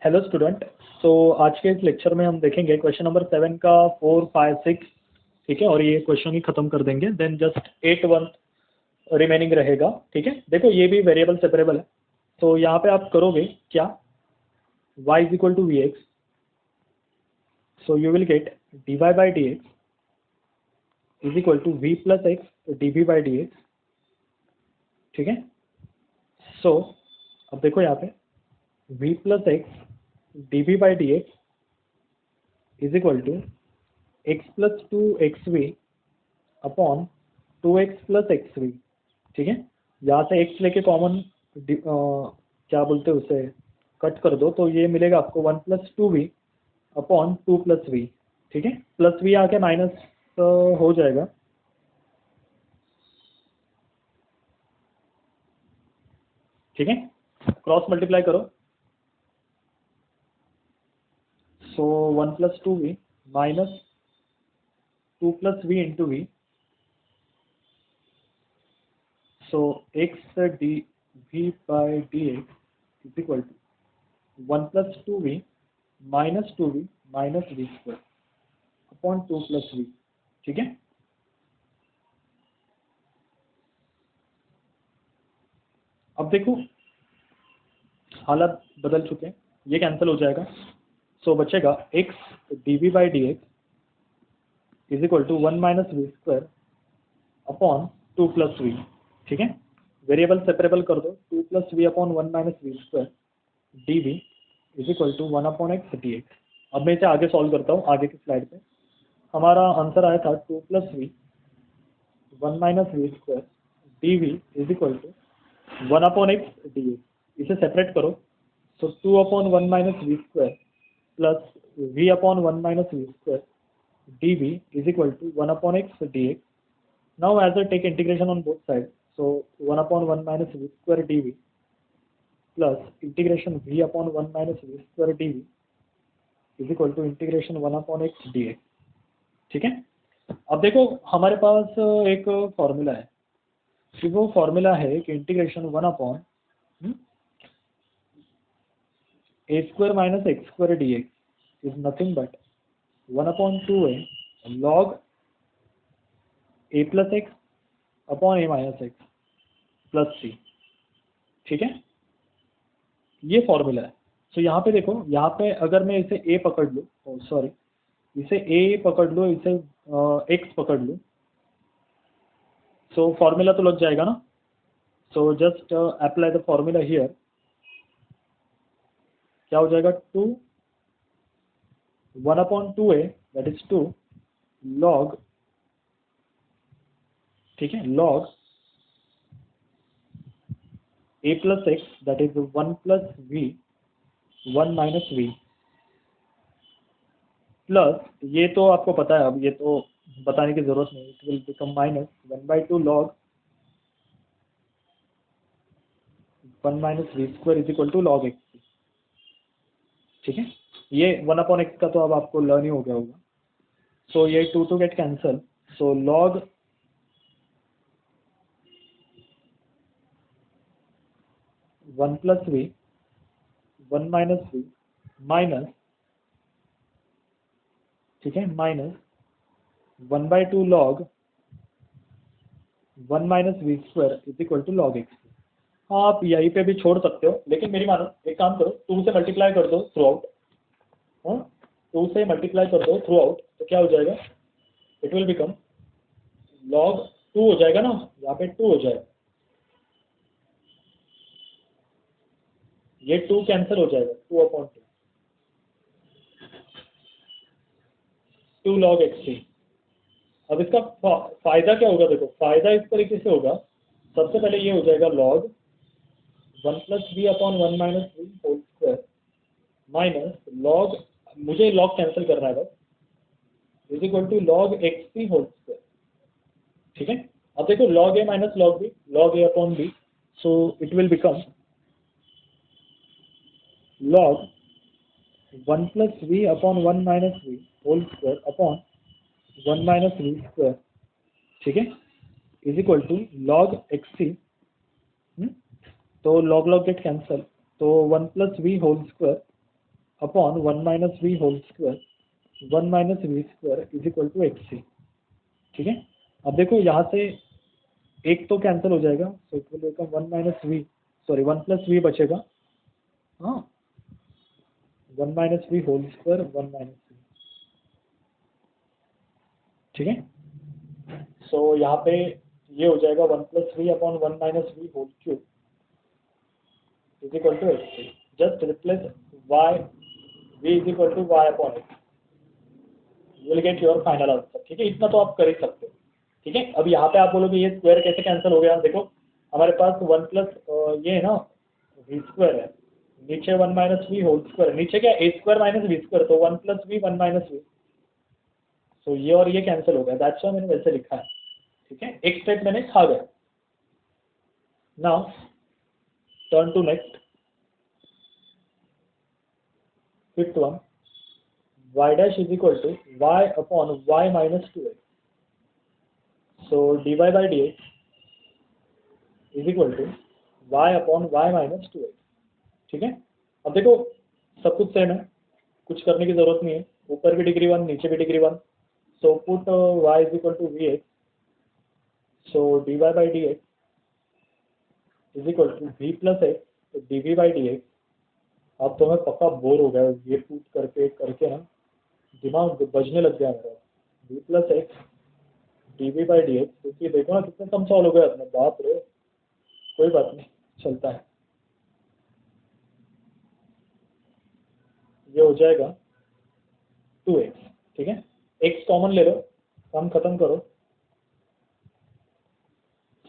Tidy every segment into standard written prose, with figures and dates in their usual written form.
Hello student. तो आज के इस लेक्चर में हम देखेंगे क्वेश्चन नंबर 7 का 4, 5, 6। ठीक है, और ये क्वेश्चन ही खत्म कर देंगे। देन जस्ट 8, 1 रिमेनिंग रहेगा। ठीक है, देखो ये भी वेरिएबल सेपरेबल है। तो यहाँ पे आप करोगे क्या, y is equal to v x, so you will get dy by d x is equal to v plus x d v by d x. ठीक है, सो अब देखो यहाँ पे v plus x d v by d x is equal to x plus two x v upon 2x plus x v. ठीक है, यहाँ से x लेके कॉमन क्या बोलते हैं उसे कट कर दो, तो ये मिलेगा आपको 1 plus two v upon 2 plus v. ठीक है, प्लस वी आके माइनस हो जाएगा। ठीक है, क्रॉस मल्टीप्लाई करो, so 1 plus two v minus 2 plus v into v, so x d v by d x is equal to 1 plus two v minus two v minus v square upon 2 plus v. ठीक है, अब देखो हालात बदल चुके हैं, ये cancel हो जाएगा। सो बचेगा x d v by d x is equal to 1 minus v square upon 2 plus v. ठीक है, वेरिएबल सेपरेबल कर दो, 2 plus v upon 1 minus v square d v is equal to 1 upon x d x. अब मैं इसे आगे solve करता हूँ। आगे की स्लाइड पे हमारा आंसर आया था 2 plus v 1 minus v square d v is equal to 1 upon x d x. इसे सेपरेट करो, so 2 upon 1 minus v square plus v upon 1 minus v square d v is equal to 1 upon x d x. Now as I take integration on both sides, so 1 upon 1 minus v square dv plus integration v upon 1 minus v square dv is equal to integration 1 upon x dx। ठीक है, अब देखो हमारे पास एक formula है कि वो formula है कि integration 1 upon a square minus x square d x is nothing but 1 upon 2a log a plus x upon a minus x plus c. ठीक है, ये फॉर्मूला है। सो यहाँ पे देखो, यहाँ पे अगर मैं इसे a पकड़ लूँ, सॉरी इसे a पकड़ लो, इसे x पकड़ लूँ, सो फॉर्मूला तो लग जाएगा ना। So just apply the formula here. क्या हो जाएगा, 2 1 upon 2a that is 2 log, ठीक है, log a plus x that is 1 plus v 1 minus v plus, ये तो आपको पता है, अब ये तो बताने की जरूरत नहीं, it will become minus 1/2 log 1 minus v square is equal to log x। ठीक है, ये 1 अपॉन एक्स का तो अब आपको लर्न ही हो गया होगा। सो ये 2 get cancel, so log 1 plus v 1 minus v minus, ठीक है, minus 1/2 log 1 minus v square is equal to log x। आप यहीं पे भी छोड़ सकते हो, लेकिन मेरी मानो एक काम करो, 2 से मल्टीप्लाई कर दो थ्रू आउट। 2 से मल्टीप्लाई कर दो थ्रू आउट, तो क्या हो जाएगा, इट विल बिकम log 2 हो जाएगा ना, यहाँ पे 2 हो जाएगा, ये 2 कैंसिल हो जाएगा, 2 अपॉन 2 log x। अब इसका फायदा क्या होगा, देखो फायदा इस तरीके से होगा, सबसे पहले ये हो जाएगा log 1 plus v upon 1 minus v whole square minus log, मुझे log कैंसिल करना है बस, is equal to log x whole square. ठीक है, अब देखो log a minus log b, log a upon b, so it will become log 1 plus v upon 1 minus v whole square upon 1 minus v square. ठीक है, is equal to log xc, तो log log get cancel, तो 1 plus v whole square upon 1 minus v whole square 1 minus v square is equal to x c. ठीक है, अब देखो यहाँ से एक तो कैंसिल हो जाएगा, तो it will become 1 minus v, sorry 1 plus v बचेगा। हाँ, 1 minus v whole square 1 minus v. ठीक है, सो यहाँ पे ये हो जाएगा 1 plus v upon 1 minus v whole cube is equal to x c. Just replace y v is equal to y upon x, you will get your final answer. ठीक है, इतना तो आप कर ही सकते हो। ठीक है, अब यहाँ पे आप बोलोगे ये स्क्वायर कैसे कैंसिल हो गया। देखो हमारे पास 1 प्लस ये है ना वी स्क्वायर है, नीचे 1 माइनस वी होल स्क्वायर, नीचे क्या ए स्क्वायर माइनस वी स्क्वायर, तो 1 प्लस वी 1 माइनस वी, तो ये और ये कैंसिल हो गया, दैट्स व्हाई मैंने वैसे लिखा है। ठीक है, एक स्टेप मैंने खा गया। Now turn to next, fifth one, y dash is equal to y upon y minus 2x. So dy by dx is equal to y upon y minus 2x. ठीक है, अब देखो सब कुछ सेम है, कुछ करने की जरूरत नहीं है, ऊपर भी डिग्री 1 नीचे भी degree 1। So put y is equal to vx, so dy by dx is equal to v plus x, तो dv by dx। अब तो मैं पक्का बोर हो गया ये पुट करके करके ना, दिमाग बजने लग गया मेरा। v plus x dv by d x, क्योंकि देखो ना कितने कम सॉल्व हो गए अपने, बाप रे। कोई बात नहीं, चलता है। ये हो जाएगा 2x। ठीक है, x कॉमन ले लो, काम खत्म करो।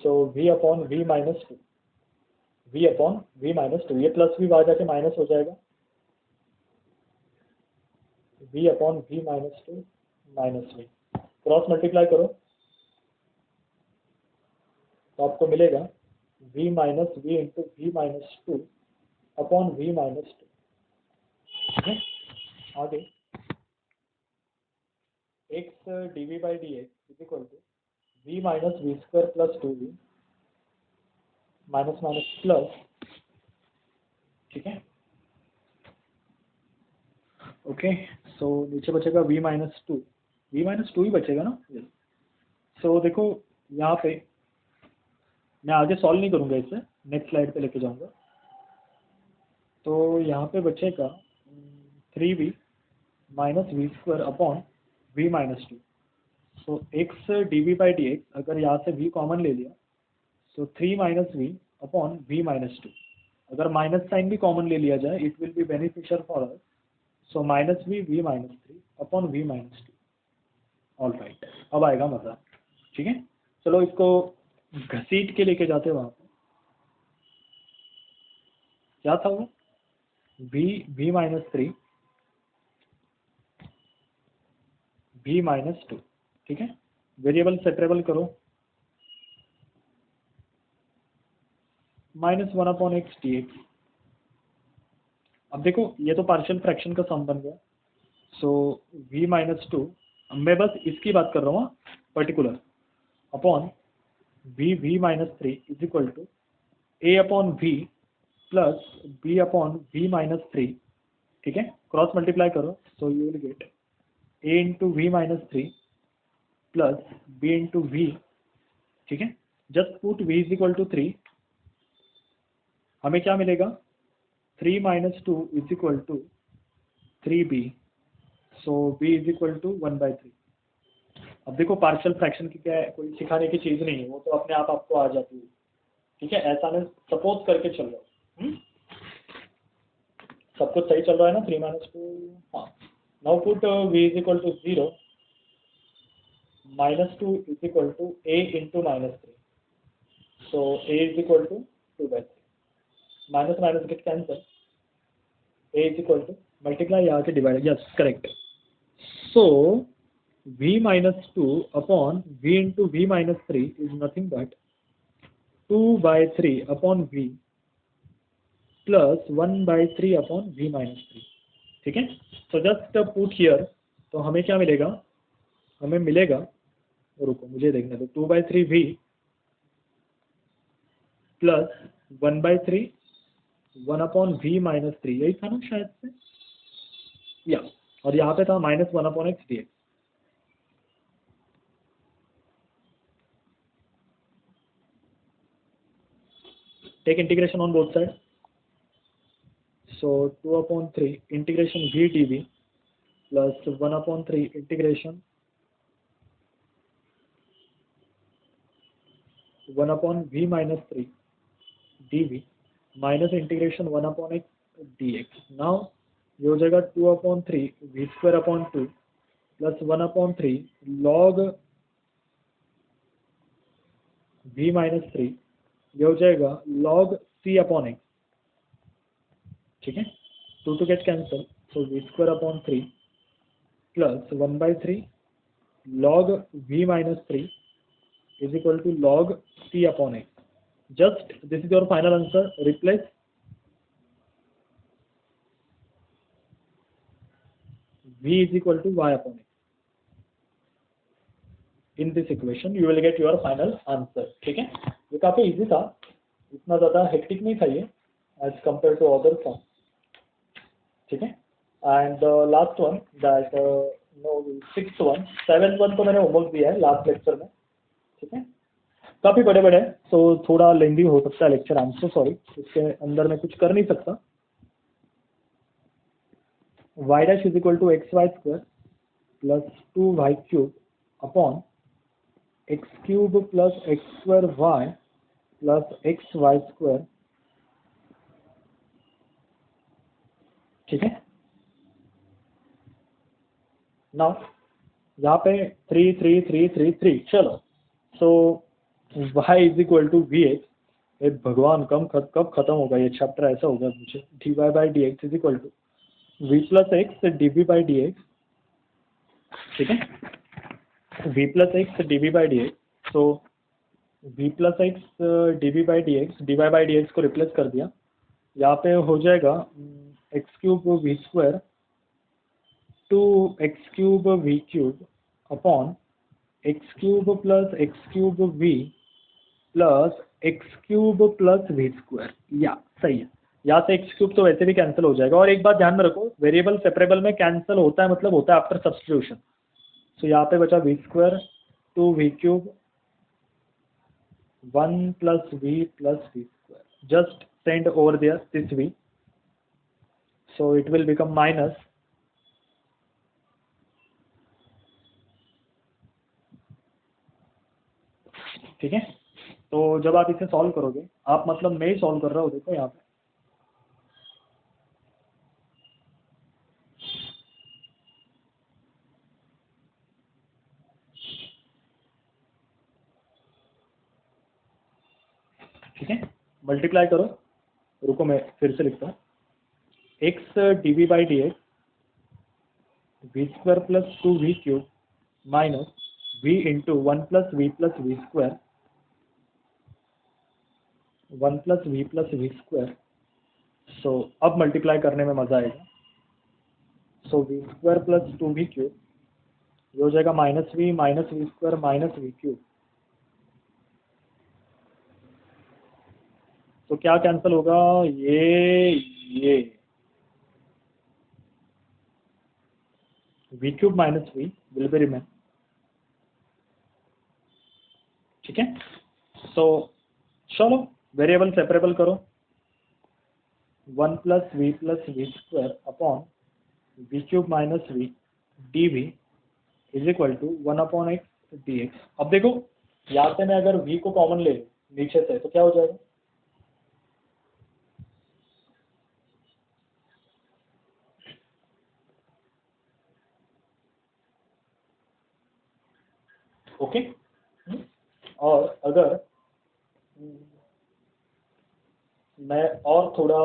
सो v upon v minus 2, v upon v minus 2, ये प्लस v आ जाके माइनस हो जाएगा, v upon v minus 2 minus v, cross multiply करो तो आपको मिलेगा v minus v into v minus 2 upon v minus 2। ठीक है, आगे x dv by d x is equal to v minus v square plus 2v minus minus plus. ठीक है, okay, so नीचे बचेगा v माइनस 2, v माइनस 2 ही बचेगा ना। सो देखो यहाँ पे मैं आगे सॉल्व नहीं करूँगा, इसे नेक्स्ट स्लाइड पे लेके जाऊँगा। तो यहाँ पे बचेगा 3v minus v square upon v minus 2। So x dv by d x, अगर यहाँ से v कॉमन ले लिया तो 3 minus v upon v minus 2। अगर माइनस साइन भी कॉमन ले लिया जाए it will be beneficial for us, so minus v minus 3 upon v minus 2। All right, अब आएगा मज़ा। ठीक है, चलो इसको घसीट के लेके जाते वहाँ पे। क्या था वो, v माइनस 3 v माइनस 2। ठीक है, वेरिएबल सेपरेबल करो, minus 1 upon x d x. अब देखो ये तो पार्शियल फ्रैक्शन का सम बन गया, सो v माइनस 2, मैं बस इसकी बात कर रहा हूँ particular, upon v minus 3 is equal to a upon v plus b upon v minus 3। ठीक है, क्रॉस मल्टीप्लाई करो, so you will get a into v minus 3 plus b into v. ठीक है, just put v is equal to 3, हमें क्या मिलेगा 3 minus 2 is equal to 3b, so b is equal to 1/3। अब देखो पार्शियल फ्रैक्शन की क्या है, कोई सिखाने की चीज़ नहीं है, वो तो अपने आप आपको आ जाती है। ठीक है, ऐसा मैं सपोज करके चल रहा हूँ, सब कुछ सही चल रहा है ना, 3 माइनस 2। हाँ, now put v is equal to 0, minus 2 is equal to a into minus 3, so a is equal to 2/3, minus minus get cancel, a is equal to multiply यहाँ के divide, yes correct. So v minus 2 upon v into v minus 3 is nothing but 2/3 upon v plus 1/3 upon v minus 3। ठीक है, so just put here, तो हमें क्या मिलेगा, हमें मिलेगा, रुको मुझे देखने दो, 2/3v plus 1/3 1 upon v minus 3, यही था ना शायद से। या, और यहाँ पे था -1/x dx। Take integration on both side, so 2/3 integration v dv plus 1/3 integration 1/v minus 3 dv minus integration 1/x dx। Now ये हो जाएगा 2/3 v²/2 plus 1/3 log v minus 3, ये हो जाएगा log c/x। ठीक है, 2 get cancel, so v²/3 plus 1/3 log v minus 3 is equal to log c/x। Just this is your final answer. Replace v is equal to y/x in this equation, you will get your final answer। ठीक है, ये काफी easy था, इतना ज्यादा hectic नहीं था ये as compare to other form. ठीक है, and last one that no 6th one, 7th one तो मैंने होमवर्क दिया है लास्ट लेक्चर में। ठीक है, काफी बड़े बड़े हैं, तो थोड़ा लेंदी हो सकता है lecture, I am so sorry, इसके अंदर मैं कुछ कर नहीं सकता। y dash is equal to xy square plus 2y cube upon x cube plus x square y plus xy square। ठीक है, नाउ यहाँ पे 3 3 3 3 3, चलो, so y is equal to v x. ए भगवान, कब खत्म होगा ये चैप्टर, ऐसा होगा मुझे। D y by d x is equal to v plus x d v by d x. ठीक है, v plus x d v by d x, so v plus x d v by d x, d y by d x को replace कर दिया, यहाँ पे हो जाएगा x cube v square 2x cube v cube upon x cube plus x cube v plus x cube plus v square. या सही है, यहाँ से एक्स क्यूब तो वैसे भी कैंसिल हो जाएगा। और एक बात ध्यान में रखो, वेरिएबल सेपरेबल में कैंसिल होता है, मतलब होता है आफ्टर सब्स्टिट्यूशन। सो यहाँ पे बचा v square 2v cube 1 plus v square. Just send over there this v, so it will become minus. ठीक है, तो जब आप इसे सॉल्व करोगे, आप मतलब मैं ही सॉल्व कर रहा हूँ, देखो यहाँ पे ठीक है, मल्टीप्लाई करो, रुको मैं फिर से लिखता हूँ, x d v by d x v square plus 2v cube minus v into 1 plus v square 1 plus v square. So अब मल्टीप्लाई करने में मजा आएगा। So v square plus 2v cube, ये हो जाएगा minus v square minus v cube. तो क्या कैंसिल होगा, ये v cube minus v will be remain. ठीक है, सो चलो वेरिएबल सेपरेबल करो, 1 plus v square upon v cube minus v d v is equal to 1/x dx। अब देखो, यहाँ से मैं अगर v को कॉमन ले लूँ नीचे से, तो क्या हो जाएगा, ओके। और अगर मैं और थोड़ा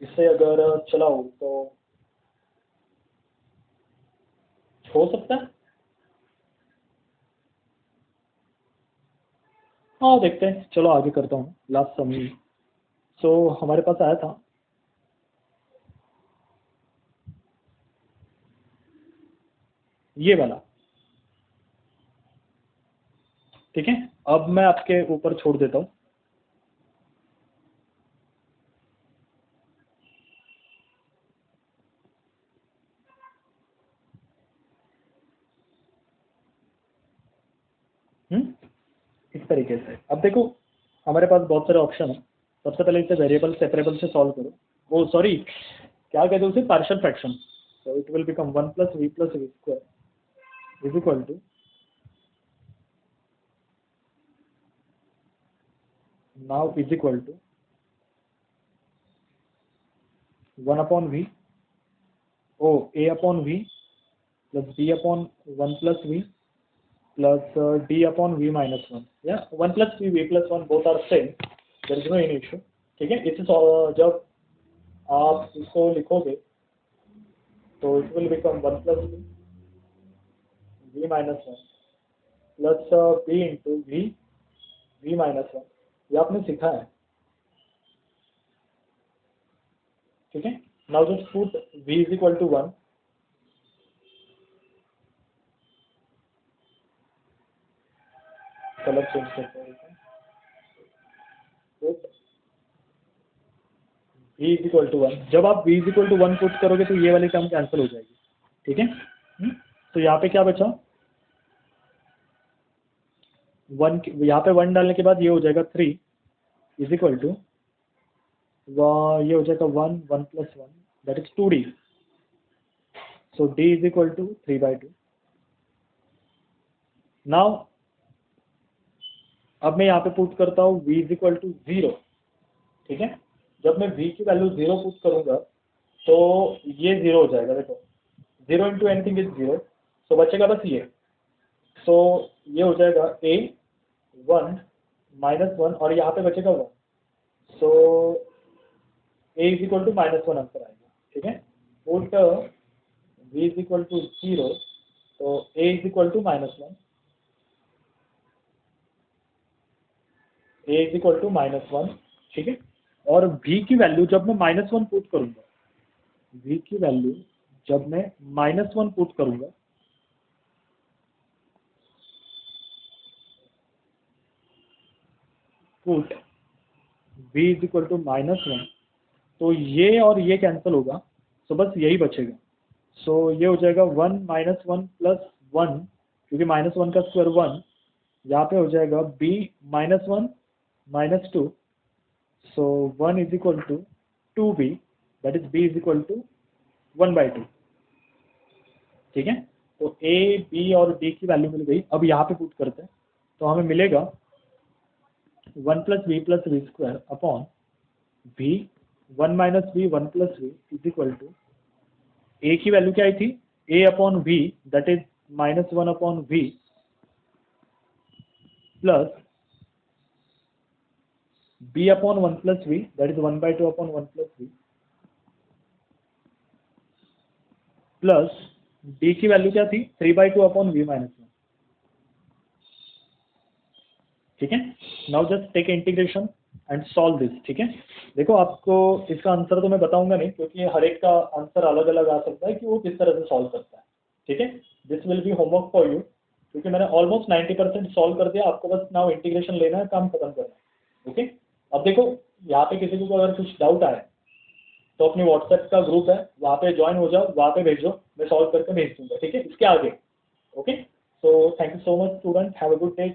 इसे अगर चलाऊं तो हो सकता है, हाँ देखते हैं, चलो आगे करता हूँ लास्ट समी। सो हमारे पास आया था ये वाला। ठीक है, अब मैं आपके ऊपर छोड़ देता हूँ, इस तरीके से। अब देखो हमारे पास बहुत सारे ऑप्शन है। सबसे पहले इसे वेरिएबल सेपरेबल से सॉल्व करो। वो सॉरी क्या कहते हैं उसे, partial fraction. So it will become 1 + v + v² is equal to now is equal to 1/v a/v plus b/1 + v plus d/v - 1 या 1 + v + 1 both are same, there is no any issue। ठीक है, इसे जब आप इसको लिखोगे तो it will become 1 + v - 1 plus b into v - 1। ये आपने सीखा है। ठीक है, now just put v is equal to 1। Colour change करते हैं, put v is equal to 1। जब आप v is equal to 1 put करोगे तो ये वाली टर्म कैंसिल हो जाएगी। ठीक है, तो यहाँ पे क्या बचा, 1, यहाँ पे 1 डालने के बाद ये हो जाएगा 3 इज इक्वल टू ये हो जाएगा 1 1 + 1 that is 2d। So d is equal to 3/2। Now अब मैं यहाँ पे पुट करता हूँ v इज इक्वल टू 0। ठीक है, जब मैं v की वैल्यू 0 पुट करूंगा तो ये 0 हो जाएगा। देखो 0 इंटू एनीथिंग इज 0, सो बचेगा बस ये। सो ये हो जाएगा a 1 - 1 और यहाँ पे बचेगा 1। So a is equal to -1 answer आएगा। ठीक है, put v is equal to 0 तो a is equal to -1, a is equal to -1। ठीक है, और v की वैल्यू जब मैं -1 पुट करूंगा, v की वैल्यू जब मैं -1 पुट करूंगा put v is equal to -1 तो ये और ये कैंसिल होगा, सो बस यही बचेगा। सो ये हो जाएगा 1 - 1 + 1 क्योंकि -1 का स्क्वायर 1, यहाँ पे हो जाएगा b -1 - 2। So 1 is equal to 2b that is b is equal to 1/2। ठीक है, तो a b और d की वैल्यू मिल गई। अब यहाँ पे पुट करते हैं तो हमें मिलेगा 1 + v + v² upon v 1 - v 1 + v is equal to a की वैल्यू क्या आई थी, a/v that is -1/v plus b/1 + v that is 1/2/1 + v plus d की वैल्यू क्या थी, 3/2/v - 1। ठीक है, now just take integration and solve this. ठीक है, देखो आपको इसका आंसर तो मैं बताऊंगा नहीं क्योंकि हर एक का आंसर अलग अलग आ सकता है कि वो किस तरह से सॉल्व करता है। ठीक है, this will be homework for you क्योंकि मैंने ऑलमोस्ट 90% सॉल्व कर दिया। आपको बस नाउ इंटीग्रेशन लेना है, काम खत्म करना है। ओके, अब देखो यहाँ पे किसी को अगर कुछ डाउट आए तो अपनी व्हाट्सएप का ग्रुप है, वहाँ पे ज्वाइन हो जाओ, वहाँ पे भेजो, मैं सॉल्व करके भेज दूंगा। ठीक है, इसके आगे। Okay, so thank you so much student, have a good day.